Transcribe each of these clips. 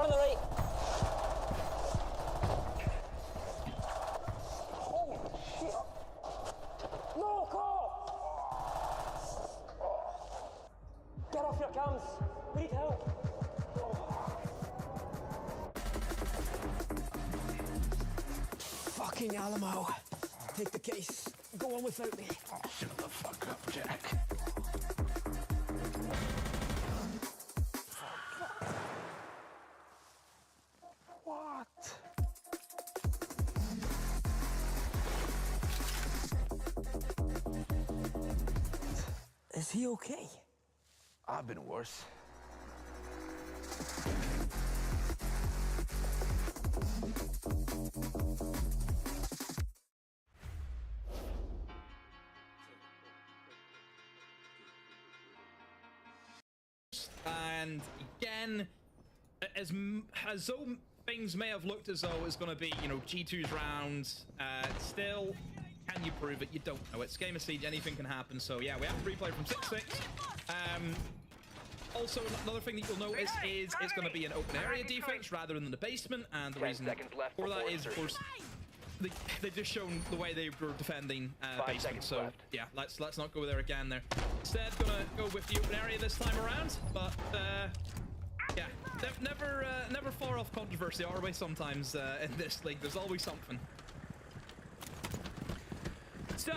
One on the right. Holy shit. No, Carl! Get off your cams. We need help. Fucking Alamo. Take the case. Go on without me. Shut the fuck up, Jack. What? Is he okay? I've been worse. And again, as though things may have looked as though it's going to be, you know, G2's round, still, can you prove it? You don't know. It's Game of Siege. Anything can happen. So, yeah, we have a replay from 6-6. Also, another thing that you'll notice is it's going to be an open area defense rather than the basement. And the reason for that is, of course, they've just shown the way they were defending basement. So, yeah, let's not go there again there. Instead, gonna go with the open area this time around. But, yeah, never far off controversy, are we? Sometimes in this league, there's always something. So,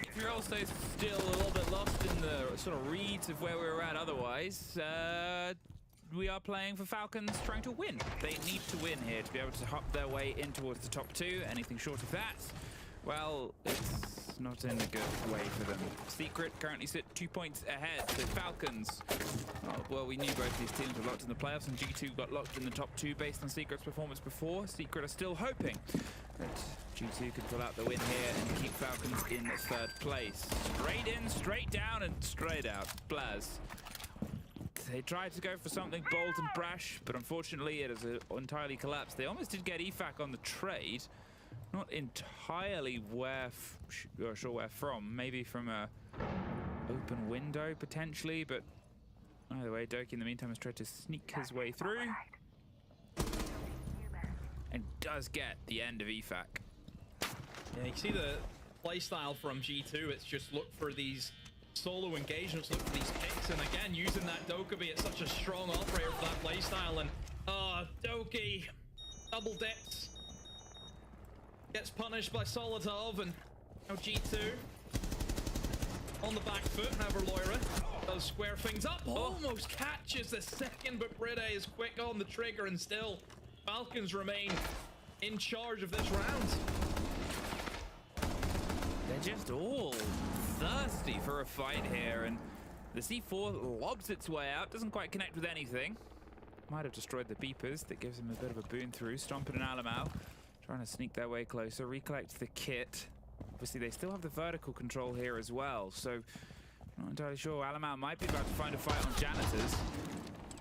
if you're also still a little bit lost in the sort of reads of where we were at otherwise, we are playing for Falcons trying to win. They need to win here to be able to hop their way in towards the top two. Anything short of that, well, it's not in a good way for them. Secret currently sit 2 points ahead. So Falcons, well, we knew both these teams were locked in the playoffs, and G2 got locked in the top two based on Secret's performance before. Secret are still hoping that G2 can pull out the win here and keep Falcons in third place. Straight in, straight down, and straight out. Blaz. They tried to go for something bold and brash, but unfortunately it has entirely collapsed. They almost did get EFAC on the trade. Not entirely sure where from. Maybe from a open window, potentially, but either way, Doki in the meantime has tried to sneak his way through. And does get the end of EFAC. Yeah, you see the playstyle from G2. It's just look for these solo engagements, look for these picks, and again, using that Dokkaebi, it's such a strong operator for that playstyle. And Doki double dips, gets punished by Solotov, and now G2 on the back foot. However, Loira does square things up, almost catches the second, but Bride is quick on the trigger, and still Falcons remain in charge of this round. They're just all thirsty for a fight here, and the C4 lobs its way out, doesn't quite connect with anything. Might have destroyed the beepers. That gives him a bit of a boon through. Stomping and Alamau trying to sneak their way closer, recollect the kit. Obviously, they still have the vertical control here as well, so I'm not entirely sure. Alamau might be about to find a fight on Janitors.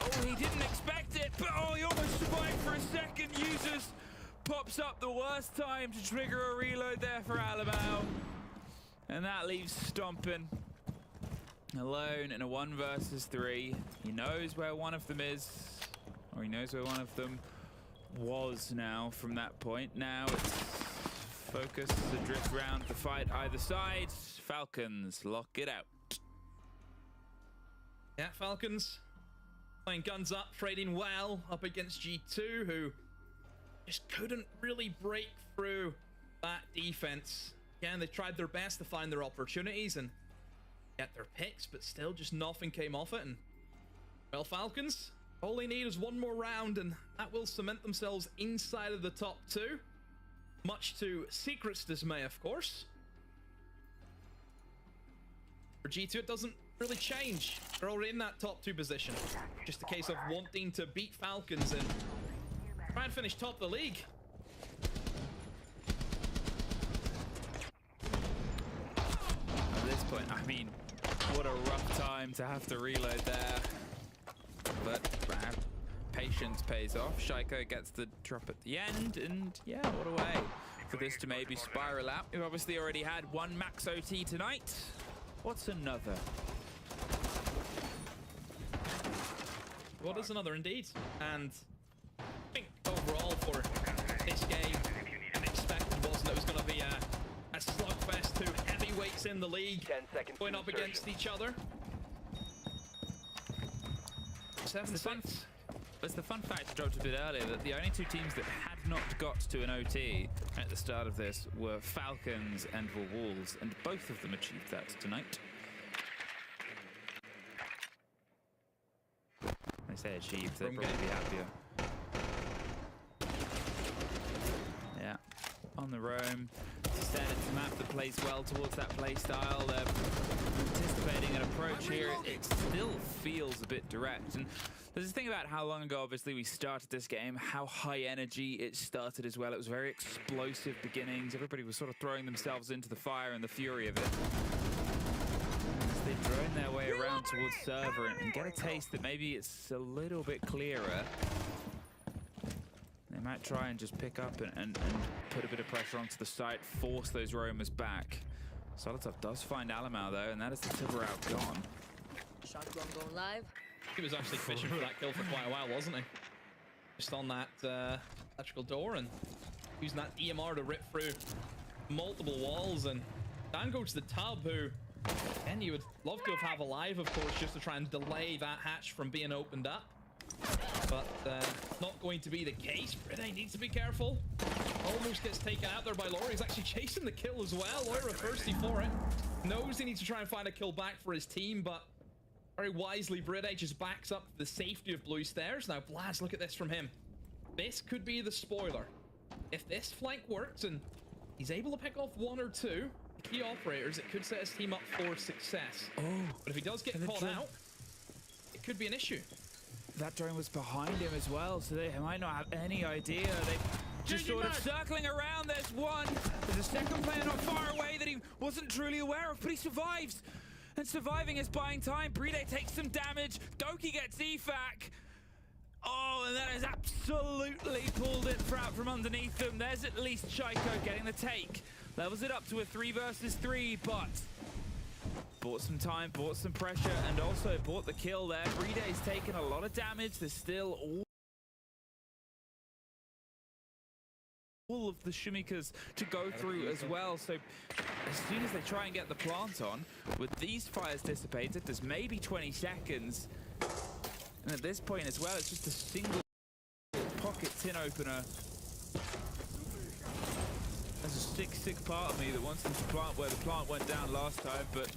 Oh, he didn't expect it, but oh, he almost survived for a second. Users pops up the worst time to trigger a reload there for Alamau. And that leaves Stompin alone in a 1 versus 3. He knows where one of them is, or he knows where one of them was now from that point. Now it's focus, the drift round, the fight either side. Falcons lock it out. Yeah, Falcons playing guns up, trading well up against G2, who just couldn't really break through that defense. Again, they tried their best to find their opportunities and get their picks, but still just nothing came off it. And, well, Falcons, all they need is one more round, and that will cement themselves inside of the top two. Much to Secret's dismay, of course. For G2, it doesn't really change. They're already in that top two position. Just a case of wanting to beat Falcons and try and finish top of the league. At this point, I mean, what a rough time to have to reload there. But patience pays off. Shaiko gets the drop at the end, and yeah, what a way for this to maybe spiral out. We've obviously already had one max OT tonight. What's another? squad is another indeed. And I think overall for this game, unexpected wasn't it? It was going to be a slugfest, two heavyweights in the league 10 seconds going to up against each other. 7-6. It's the fun fact I dropped a bit earlier that the only two teams that had not got to an OT at the start of this were Falcons and the Wolves, and both of them achieved that tonight. They say achieved, they'd probably be happier. Yeah, on the roam. Instead, it's a map that plays well towards that play style. They're anticipating an approach here. It still feels a bit direct. And there's this thing about how long ago, obviously, we started this game, how high energy it started as well. It was very explosive beginnings. Everybody was sort of throwing themselves into the fire and the fury of it. As they drone their way around towards server and get a taste that maybe it's a little bit clearer. They might try and just pick up and put a bit of pressure onto the site, force those roamers back. Solitov does find Alamau though, and that is the Tibber out gone. Shotgun going live. He was actually fishing for that kill for quite a while, wasn't he? Just on that electrical door and using that EMR to rip through multiple walls. And Dan goes to the tub, who, again, you would love to have alive, of course, just to try and delay that hatch from being opened up. But not going to be the case. Bride needs to be careful. Almost gets taken out there by Laura. He's actually chasing the kill as well. Laura thirsty for it. Knows he needs to try and find a kill back for his team, but very wisely, Bride just backs up the safety of Blue Stairs. Now, Blaz, look at this from him. This could be the spoiler. If this flank works and he's able to pick off one or two key operators, it could set his team up for success. Oh, but if he does get caught out, it could be an issue. That drone was behind him as well, so they might not have any idea. They just sort of circling around. There's one. There's a second player not far away that he wasn't truly aware of, but he survives. And surviving is buying time. Bride takes some damage. Doki gets evac. Oh, and that has absolutely pulled it out from underneath them. There's at least Chaiko getting the take. Levels it up to a 3 versus 3, but bought some time, bought some pressure, and also bought the kill there. Bride's taken a lot of damage. There's still all of the Shumikas to go through as well. So as soon as they try and get the plant on, with these fires dissipated, there's maybe 20 seconds. And at this point as well, it's just a single pocket tin opener. There's a sick part of me that wants them to plant where the plant went down last time, but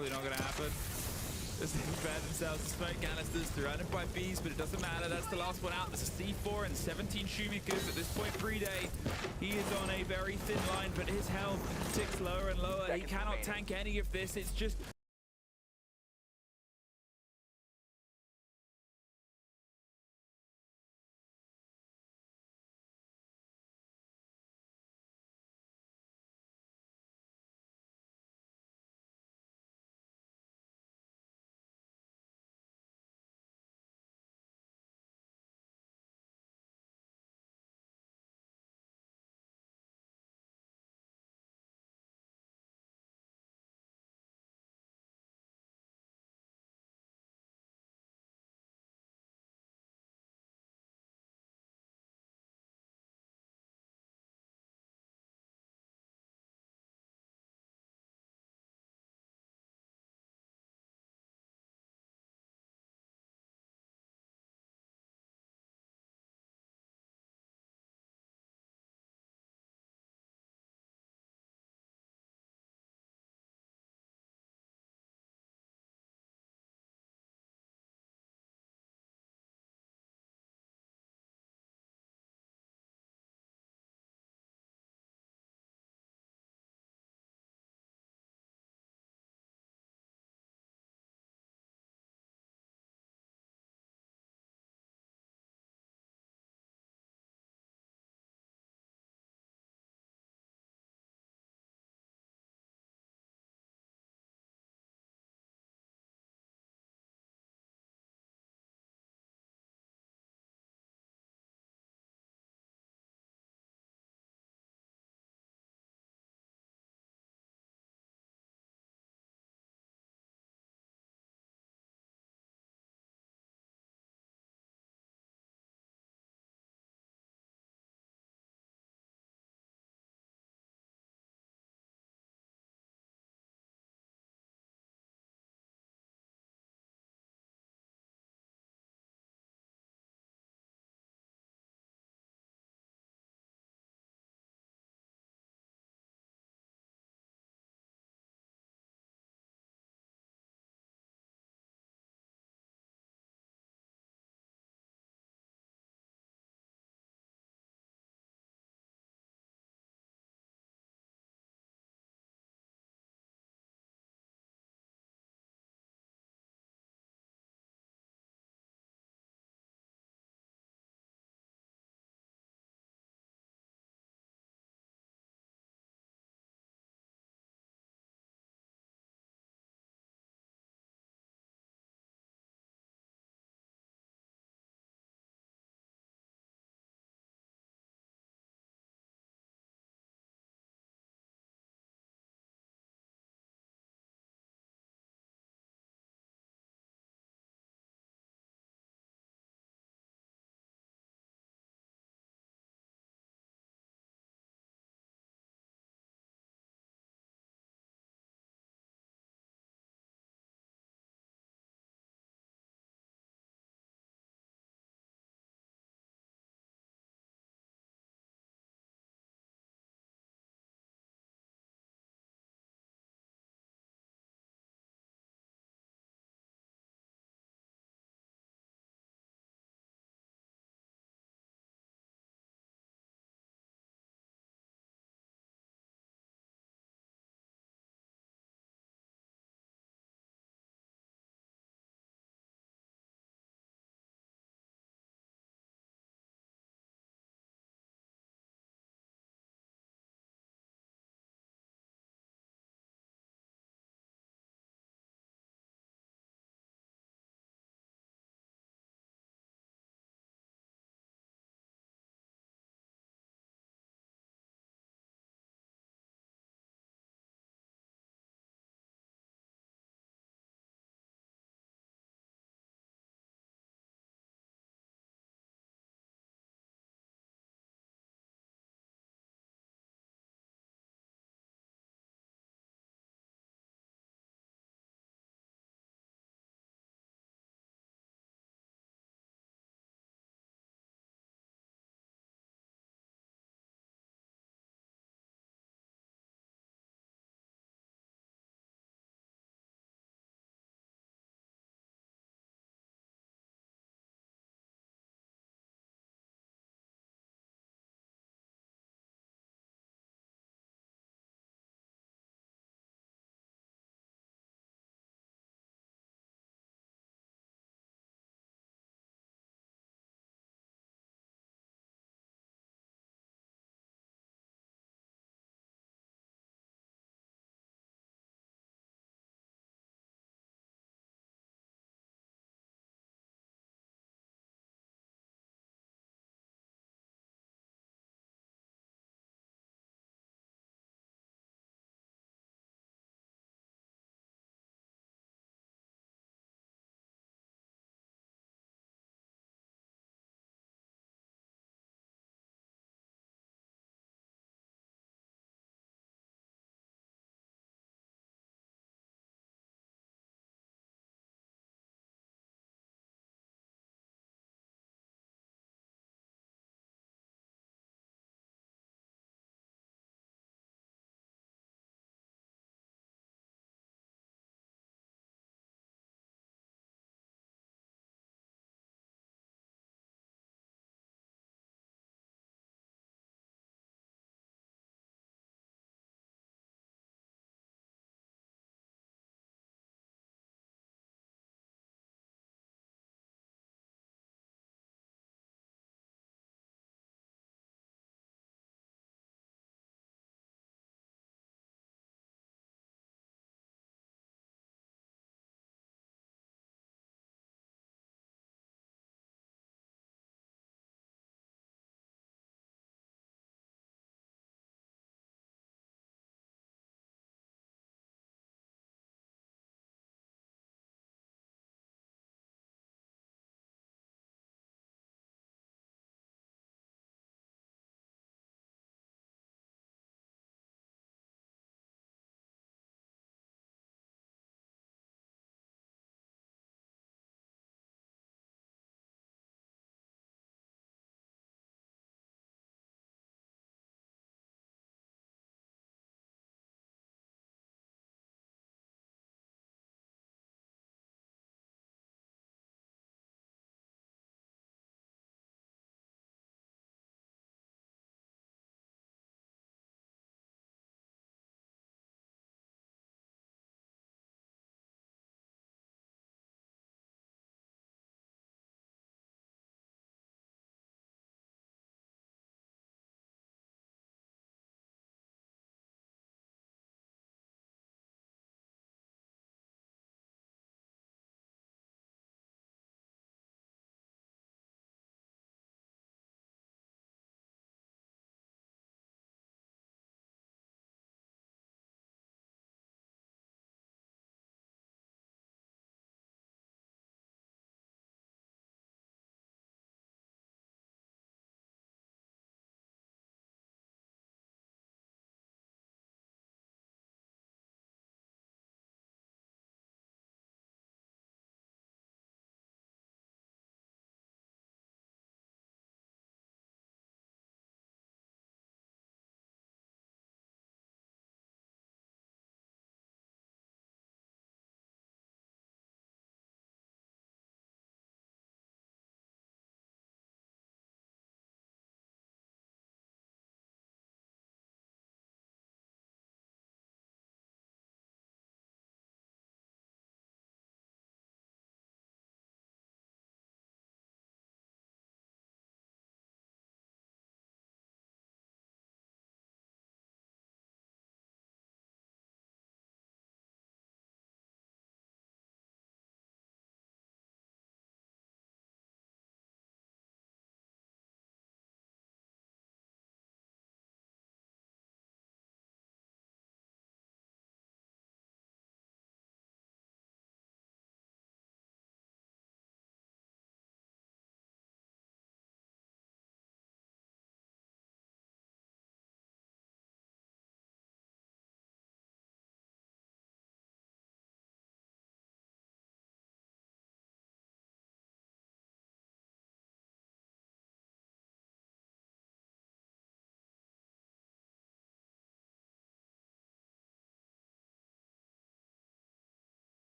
Probably not going to happen. As they prepare themselves to smoke canisters surrounded by bees, but it doesn't matter. That's the last one out. There's a C4 and 17 Shumikas at this point. Day, he is on a very thin line, but his health ticks lower and lower. He cannot tank any of this. It's just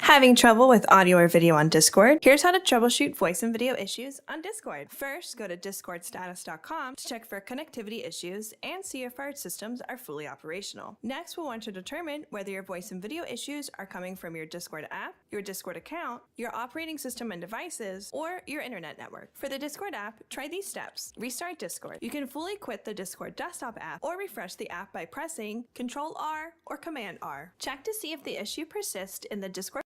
Having trouble with audio or video on Discord? Here's how to troubleshoot voice and video issues on Discord. First, go to discordstatus.com to check for connectivity issues and see if our systems are fully operational. Next, we'll want to determine whether your voice and video issues are coming from your Discord app, your Discord account, your operating system and devices, or your internet network. For the Discord app, try these steps. Restart Discord. You can fully quit the Discord desktop app or refresh the app by pressing Ctrl-R or Command-R. Check to see if the issue persists in the Discord